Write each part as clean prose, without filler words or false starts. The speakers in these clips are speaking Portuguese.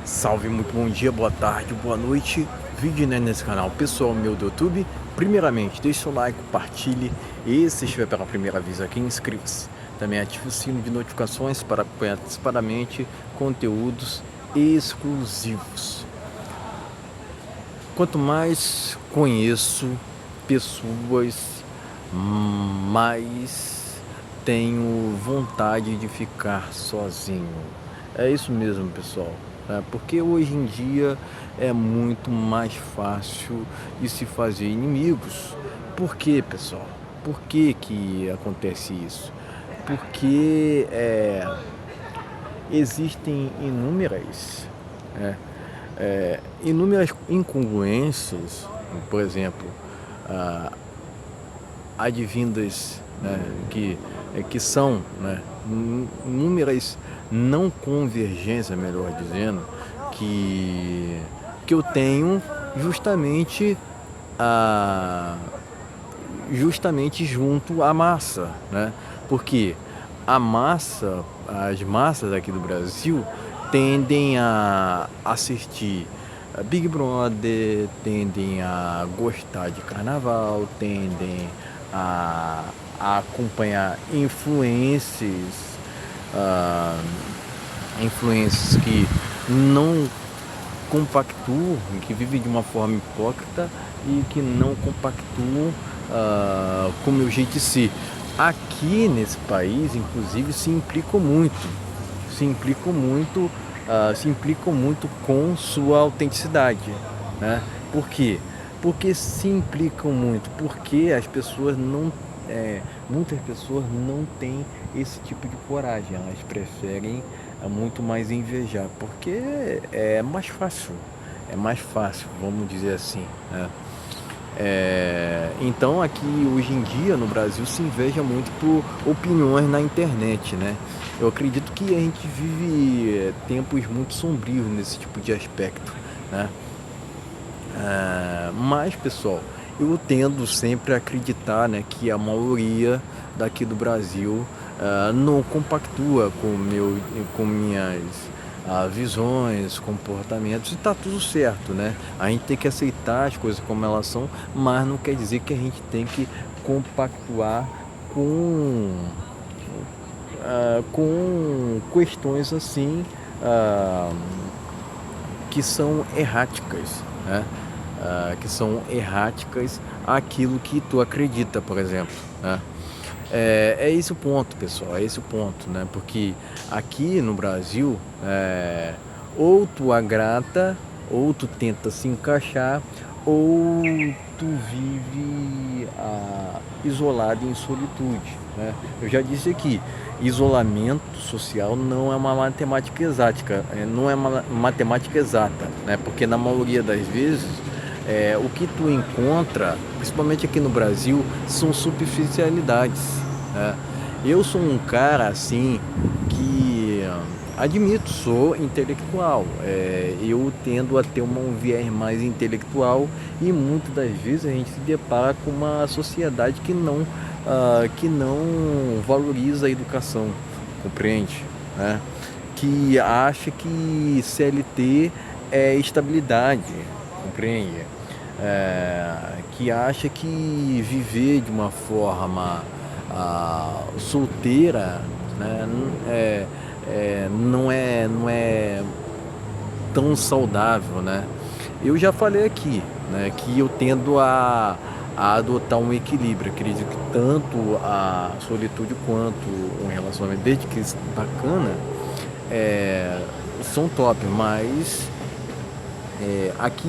Salve, muito bom dia, boa tarde, boa noite. Vídeo, né, nesse canal pessoal meu do YouTube. Primeiramente, deixe seu like, compartilhe e se estiver pela primeira vez aqui, inscreva-se. Também ative o sino de notificações para acompanhar antecipadamente conteúdos exclusivos. Quanto mais conheço pessoas, mais tenho vontade de ficar sozinho. É isso mesmo, pessoal. Porque hoje em dia é muito mais fácil de se fazer inimigos. Por quê, pessoal? Por que que acontece isso? Porque existem inúmeras incongruências, por exemplo, advindas, né, que são, né, inúmeras não convergências, melhor dizendo, que eu tenho justamente justamente junto à massa, né? Porque as massas aqui do Brasil tendem a assistir Big Brother, tendem a gostar de carnaval, tendem a acompanhar influências que não compactuam, que vivem de uma forma hipócrita e que não compactuam com o meu jeito de ser. Aqui nesse país, inclusive, se implicam muito com sua autenticidade, né? Por quê? Porque se implicam muito, porque as pessoas muitas pessoas não têm esse tipo de coragem, elas preferem muito mais invejar, porque é mais fácil, vamos dizer assim, né? Então aqui hoje em dia no Brasil se inveja muito por opiniões na internet, né? Eu acredito que a gente vive tempos muito sombrios nesse tipo de aspecto, né? Mas, pessoal, eu tendo sempre a acreditar, né, que a maioria daqui do Brasil não compactua com minhas visões, comportamentos, e tá tudo certo, né? A gente tem que aceitar as coisas como elas são, mas não quer dizer que a gente tem que compactuar com questões assim que são erráticas, né? Que são erráticas aquilo que tu acredita, por exemplo, né? É esse o ponto, pessoal, é esse o ponto, né? Porque aqui no Brasil, ou tu agrada, ou tu tenta se encaixar, ou tu vive isolado em solitude, né? Eu já disse aqui, isolamento social não é uma matemática exata, não é uma matemática exata, né? Porque na maioria das vezes o que tu encontra, principalmente aqui no Brasil, são superficialidades, né? Eu sou um cara assim que admito, sou intelectual, eu tendo a ter um viés mais intelectual e muitas das vezes a gente se depara com uma sociedade que não valoriza a educação, compreende, né? Que acha que CLT é estabilidade, compreende? Que acha que viver de uma forma solteira, né, não é tão saudável, né? Eu já falei aqui, né, que eu tendo a adotar um equilíbrio. Acredito que tanto a solitude quanto um relacionamento, desde que bacana, são top, mas aqui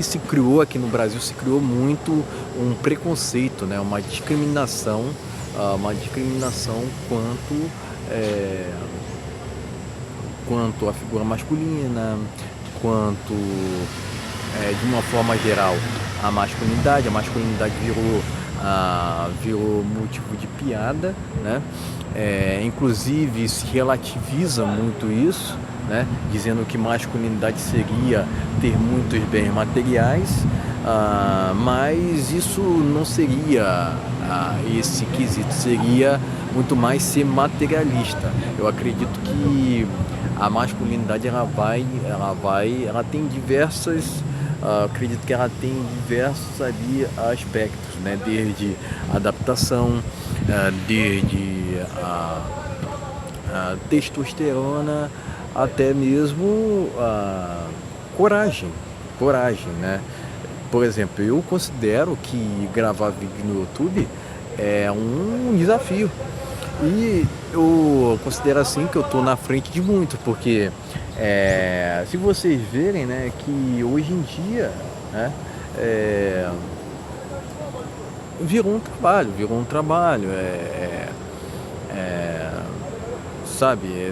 no Brasil se criou muito um preconceito, né? Uma discriminação quanto à figura masculina, quanto de uma forma geral a masculinidade. A masculinidade virou motivo de piada, né? Inclusive se relativiza muito isso, né? Dizendo que masculinidade seria ter muitos bens materiais, mas isso não seria esse quesito, seria muito mais ser materialista. Eu acredito que a masculinidade ela tem diversas, acredito que ela tem diversos ali aspectos, né? Desde adaptação, desde a testosterona, até mesmo a coragem, coragem, né? Por exemplo, eu considero que gravar vídeo no YouTube é um desafio. E eu considero assim que eu tô na frente de muito, porque se vocês verem, né, que hoje em dia, né, é, virou um trabalho, sabe,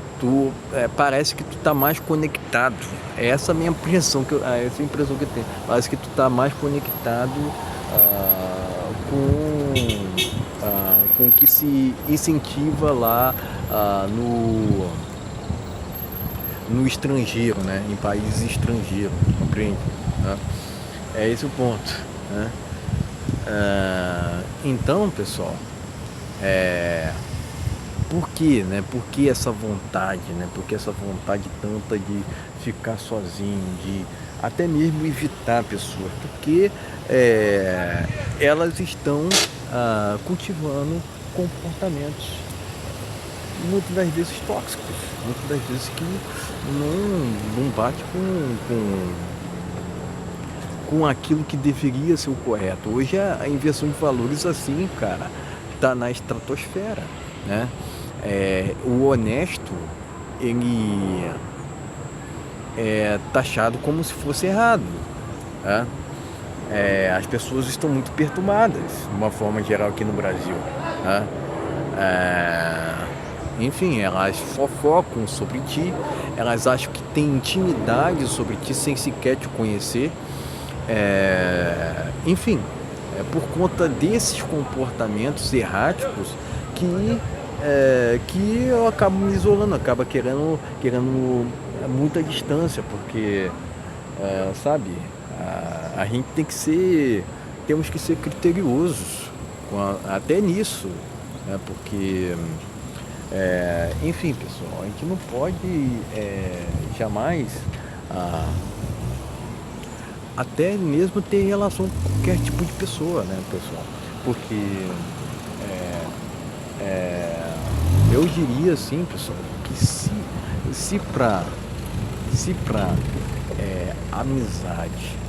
parece que tu tá mais conectado. É essa a minha impressão essa impressão que eu tenho. Parece que tu tá mais conectado com o que se incentiva lá no estrangeiro, né? Em países estrangeiros, compreende? Né? É esse o ponto, né? Então, pessoal, por que, né? Por que essa vontade, né? Por que essa vontade tanta de ficar sozinho, de até mesmo evitar pessoas? Porque elas estão cultivando comportamentos muitas das vezes tóxicos, muitas das vezes que não bate com aquilo que deveria ser o correto. Hoje a inversão de valores assim, cara, tá na estratosfera, né? O honesto, ele é taxado como se fosse errado, né? As pessoas estão muito perturbadas, de uma forma geral aqui no Brasil, né? Enfim, elas fofocam sobre ti, elas acham que têm intimidade sobre ti sem sequer te conhecer. Enfim, é por conta desses comportamentos erráticos que eu acabo me isolando, acaba querendo muita distância, porque, sabe, a gente temos que ser criteriosos até nisso, né? Porque, enfim, pessoal, a gente não pode jamais até mesmo ter relação com qualquer tipo de pessoa, né, pessoal? Porque eu diria assim, pessoal, que se pra amizade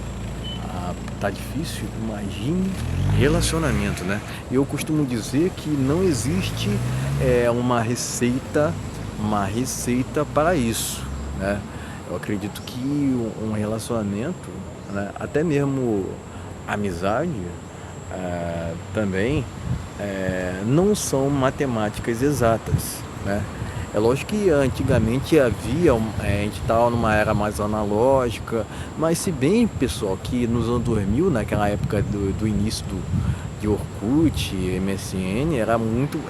tá difícil, imagine relacionamento, né? Eu costumo dizer que não existe uma receita para isso, né? Eu acredito que um relacionamento, né, até mesmo amizade, também não são matemáticas exatas, né? É lógico que antigamente a gente estava numa era mais analógica, mas se bem, pessoal, que nos anos 2000, naquela época do início de Orkut, MSN,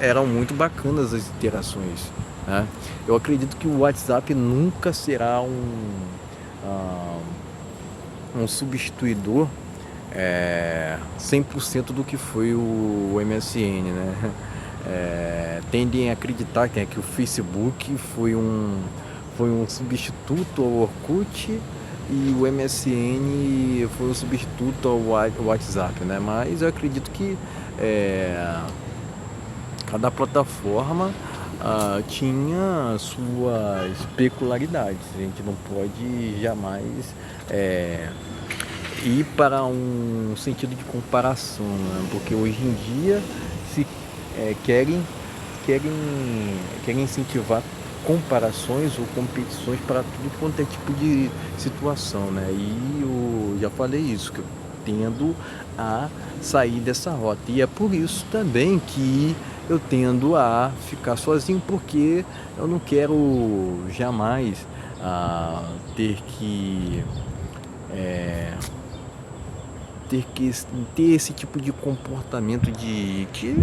eram muito bacanas as interações, né? Eu acredito que o WhatsApp nunca será um substituidor 100% do que foi o MSN, né? Tendem a acreditar que o Facebook foi um substituto ao Orkut e o MSN foi um substituto ao WhatsApp, né? Mas eu acredito que cada plataforma tinha suas peculiaridades. A gente não pode jamais ir para um sentido de comparação, né? Porque hoje em dia se querem incentivar comparações ou competições para tudo quanto é tipo de situação, né? E eu já falei isso, que eu tendo a sair dessa rota. E é por isso também que eu tendo a ficar sozinho, porque eu não quero jamais ter que ter esse tipo de comportamento de que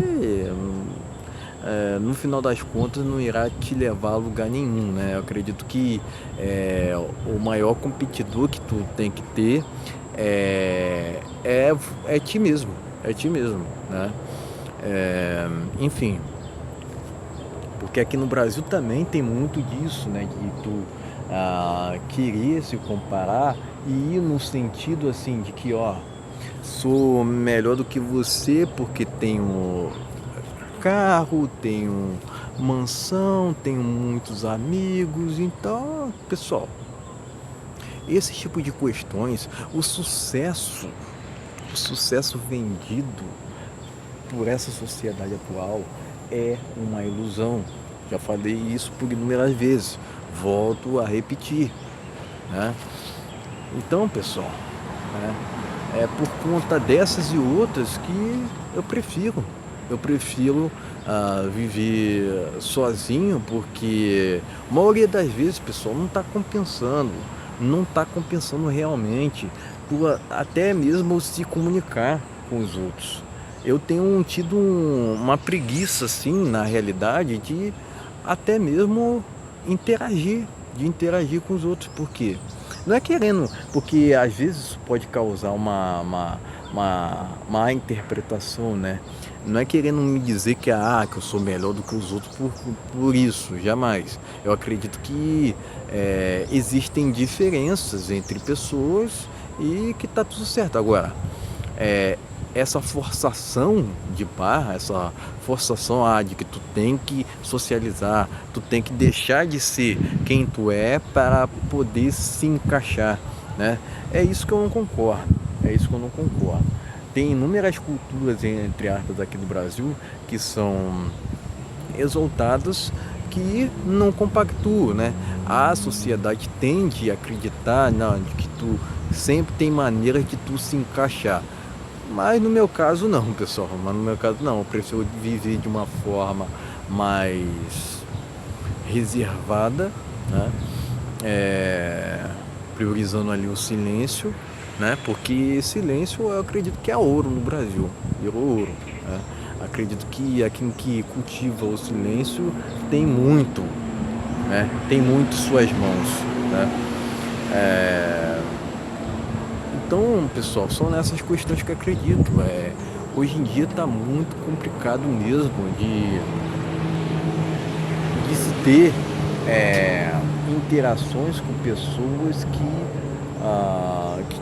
no final das contas não irá te levar a lugar nenhum, né? Eu acredito que o maior competidor que tu tem que ter é ti mesmo, né? Enfim, Porque aqui no Brasil também tem muito disso, né? De tu querer se comparar e ir no sentido assim de que, ó, sou melhor do que você porque tenho carro, tenho mansão, tenho muitos amigos. Então, pessoal, esse tipo de questões, o sucesso vendido por essa sociedade atual é uma ilusão. Já falei isso por inúmeras vezes, volto a repetir, né? Então, pessoal, né, é por conta dessas e outras que eu prefiro viver sozinho, porque a maioria das vezes, pessoal, não está compensando realmente, por até mesmo se comunicar com os outros. Eu tenho tido uma preguiça, assim, na realidade, de até mesmo interagir, de interagir com os outros, porque não é querendo, porque às vezes isso pode causar uma má interpretação, né? Não é querendo me dizer que eu sou melhor do que os outros por isso, jamais. Eu acredito que existem diferenças entre pessoas e que tá tudo certo. Agora, é, essa forçação de barra, essa forçação de que tu tem que socializar, tu tem que deixar de ser quem tu é para poder se encaixar, né? É isso que eu não concordo, é isso que eu não concordo. Tem inúmeras culturas, entre aspas, aqui no Brasil que são exaltadas, que não compactuam, né? A sociedade tende a acreditar, não, de que tu sempre tem maneiras de tu se encaixar. Mas no meu caso não, pessoal. Mas no meu caso não. Eu prefiro viver de uma forma mais reservada, né? Priorizando ali o silêncio, né? Porque silêncio eu acredito que é ouro no Brasil. Virou ouro, né? Acredito que quem que cultiva o silêncio tem muito, né? Tem muito em suas mãos, né? Então, pessoal, são nessas questões que eu acredito. Hoje em dia está muito complicado mesmo de se ter interações com pessoas que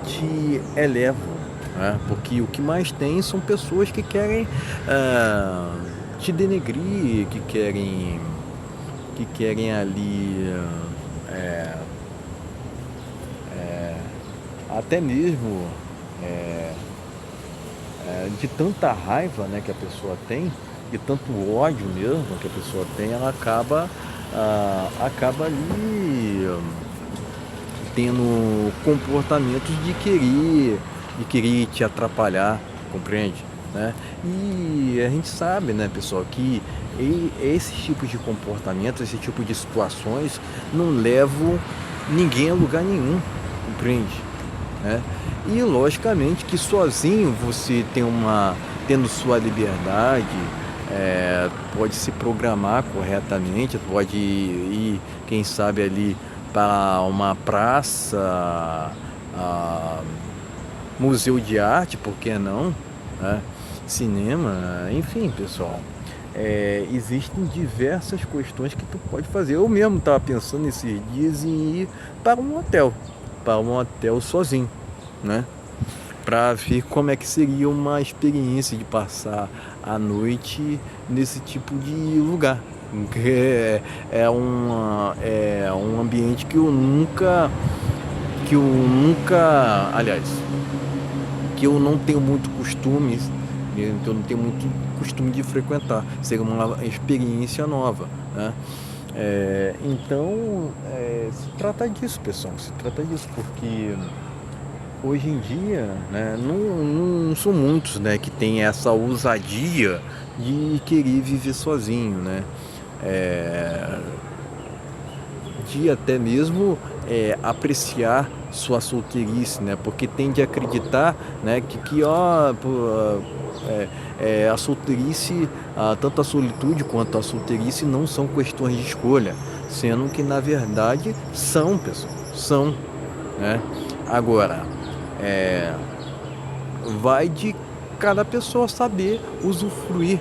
te elevam, né? Porque o que mais tem são pessoas que querem te denegrir, que querem ali até mesmo de tanta raiva, né, que a pessoa tem, de tanto ódio mesmo que a pessoa tem, ela acaba ali tendo comportamentos de querer te atrapalhar, compreende? Né? E a gente sabe, né, pessoal, que esse tipo de comportamento, esse tipo de situações não levam ninguém a lugar nenhum, compreende? Né? E logicamente que sozinho você tendo sua liberdade, pode se programar corretamente, pode ir, quem sabe ali para uma praça, museu de arte, por que não? Né? Cinema, enfim, pessoal. Existem diversas questões que tu pode fazer. Eu mesmo estava pensando esses dias em ir para um hotel sozinho, né? Para ver como é que seria uma experiência de passar a noite nesse tipo de lugar. Que é um ambiente aliás, que eu não tenho muito costume, eu não tenho muito costume de frequentar. Seria uma experiência nova, né? Então, se trata disso, pessoal, se trata disso, porque hoje em dia, né, não são muitos, né, que tem essa ousadia de querer viver sozinho, né? É, de até mesmo apreciar sua solteirice, né? Porque tende a acreditar, né, a solteirice, tanto a solitude quanto a solteirice não são questões de escolha, sendo que na verdade são, pessoal, são, né? Agora, vai de cada pessoa saber usufruir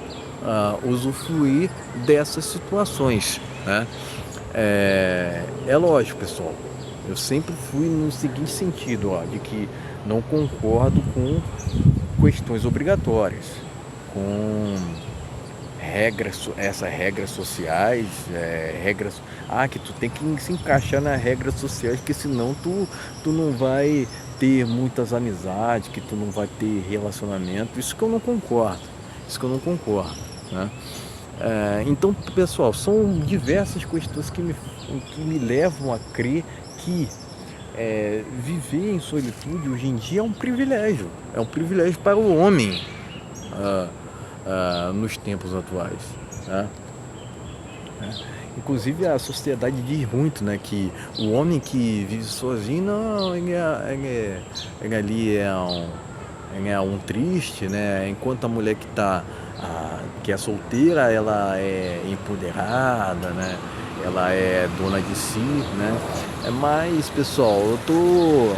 usufruir dessas situações, né? É lógico, pessoal, eu sempre fui no seguinte sentido, ó, de que não concordo com questões obrigatórias, com essas regras sociais, regras, que tu tem que se encaixar nas regras sociais, que senão tu não vai ter muitas amizades, que tu não vai ter relacionamento. Isso que eu não concordo, né? Então, pessoal, são diversas questões que me levam a crer que viver em solitude hoje em dia é um privilégio para o homem, ah, nos tempos atuais, né? Inclusive a sociedade diz muito, né, que o homem que vive sozinho, não, ele ali ele é um triste, né? Enquanto a mulher que é solteira, ela é empoderada, né? Ela é dona de si, né? Mas, pessoal, eu tô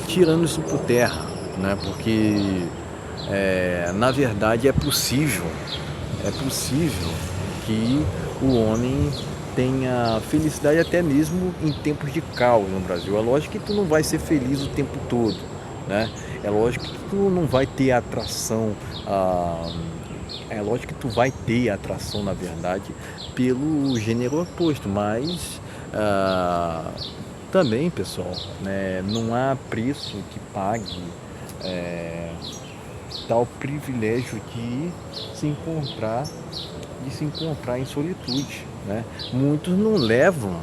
tirando isso por terra, né? Porque na verdade é possível que o homem tenha felicidade até mesmo em tempos de caos no Brasil. É lógico que tu não vai ser feliz o tempo todo, né? É lógico que tu não vai ter atração, é lógico que tu vai ter atração, na verdade, pelo gênero oposto, mas também, pessoal, né, não há preço que pague tal privilégio de se encontrar em solitude, né? Muitos não levam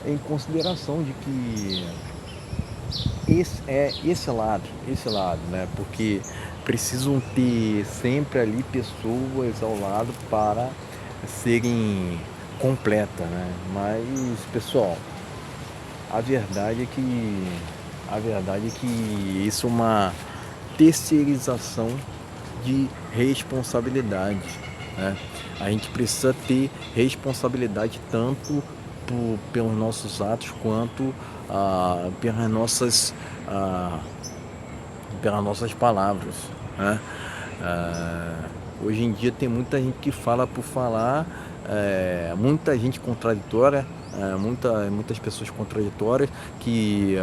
em consideração de que esse lado, né? Porque precisam ter sempre ali pessoas ao lado para serem completas, né? Mas, pessoal, a verdade é que isso é uma terceirização de responsabilidade, né? A gente precisa ter responsabilidade tanto pelos nossos atos quanto pelas nossas palavras, né? Hoje em dia tem muita gente que fala por falar, muita gente contraditória, muitas pessoas contraditórias que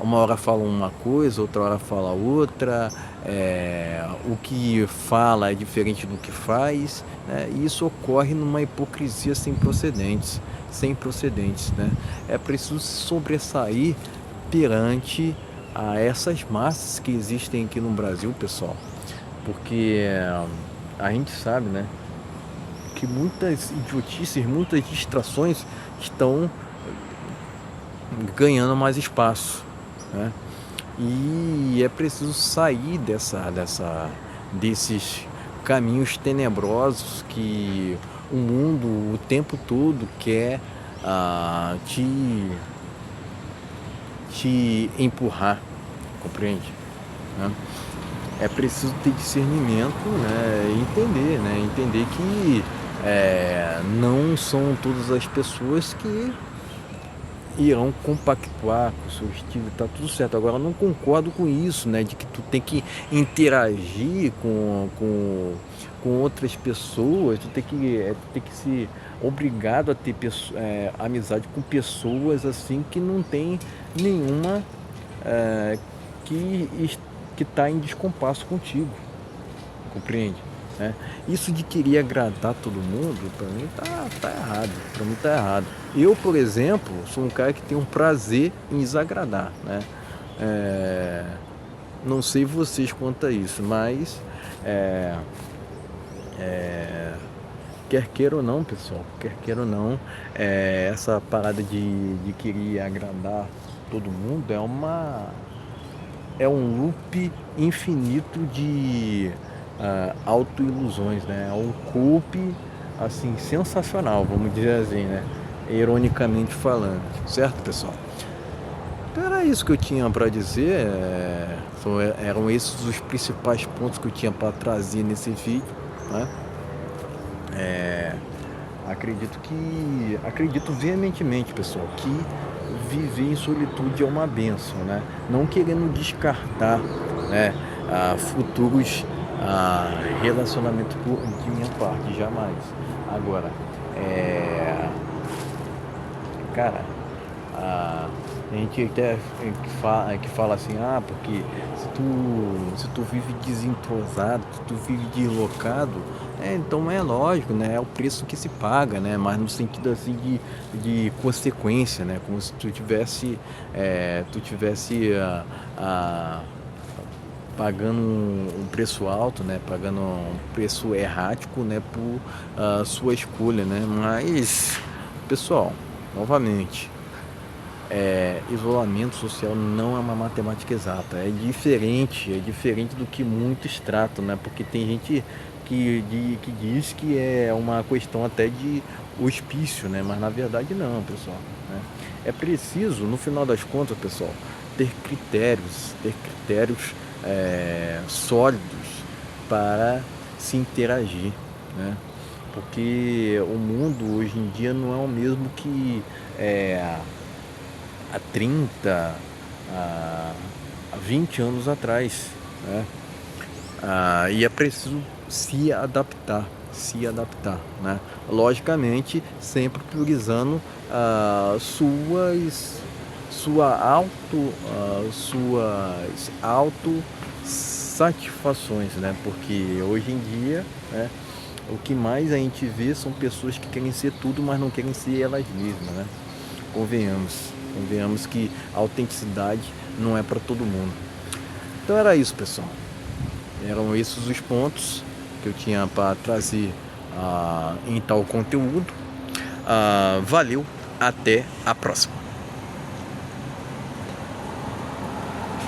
uma hora fala uma coisa, outra hora fala outra, o que fala é diferente do que faz, né? E isso ocorre numa hipocrisia sem precedentes, né? É preciso se sobressair perante a essas massas que existem aqui no Brasil, pessoal, porque a gente sabe, né, que muitas idiotices, muitas distrações estão ganhando mais espaço, né? E é preciso sair desses caminhos tenebrosos que o mundo o tempo todo quer te empurrar, compreende? Né? É preciso ter discernimento, né? Entender que não são todas as pessoas que irão compactuar com o seu estilo, tá tudo certo. Agora, eu não concordo com isso, né? De que tu tem que interagir com outras pessoas, tu tem que ser obrigado a ter amizade com pessoas assim que não tem nenhuma que está em descompasso contigo, compreende? Isso de querer agradar todo mundo, para mim tá errado. Eu, por exemplo, sou um cara que tem um prazer em desagradar, né? Não sei vocês quanto a isso, mas quer queira ou não, pessoal, essa parada de querer agradar todo mundo é um loop infinito de autoilusões, né? É um culpe assim sensacional, vamos dizer assim, né? Ironicamente falando, certo, pessoal? Então era isso que eu tinha para dizer, eram esses os principais pontos que eu tinha para trazer nesse vídeo, né? Acredito veementemente, pessoal, que viver em solitude é uma bênção, né? Não querendo descartar, né, futuros relacionamentos de minha parte, jamais. Agora, cara, a gente até que fala assim, porque se tu vive desentrosado, se tu vive deslocado, então é lógico, né? É o preço que se paga, né? Mas no sentido assim de consequência, né? Como se tu tivesse pagando um preço alto, né? Pagando um preço errático, né? Por sua escolha, né? Mas, pessoal, novamente, isolamento social não é uma matemática exata, é diferente do que muitos tratam, né? Porque tem gente que diz que é uma questão até de hospício, né? Mas na verdade não, pessoal, né? É preciso, no final das contas, pessoal, ter critérios sólidos para se interagir, né? Porque o mundo hoje em dia não é o mesmo que há 30, há 20 anos atrás, né? E é preciso se adaptar, né? Logicamente, sempre priorizando suas autossatisfações, né? Porque hoje em dia, né, o que mais a gente vê são pessoas que querem ser tudo, mas não querem ser elas mesmas, né? Convenhamos que a autenticidade não é para todo mundo. Então era isso, pessoal. Eram esses os pontos que eu tinha para trazer em tal conteúdo. Valeu, até a próxima.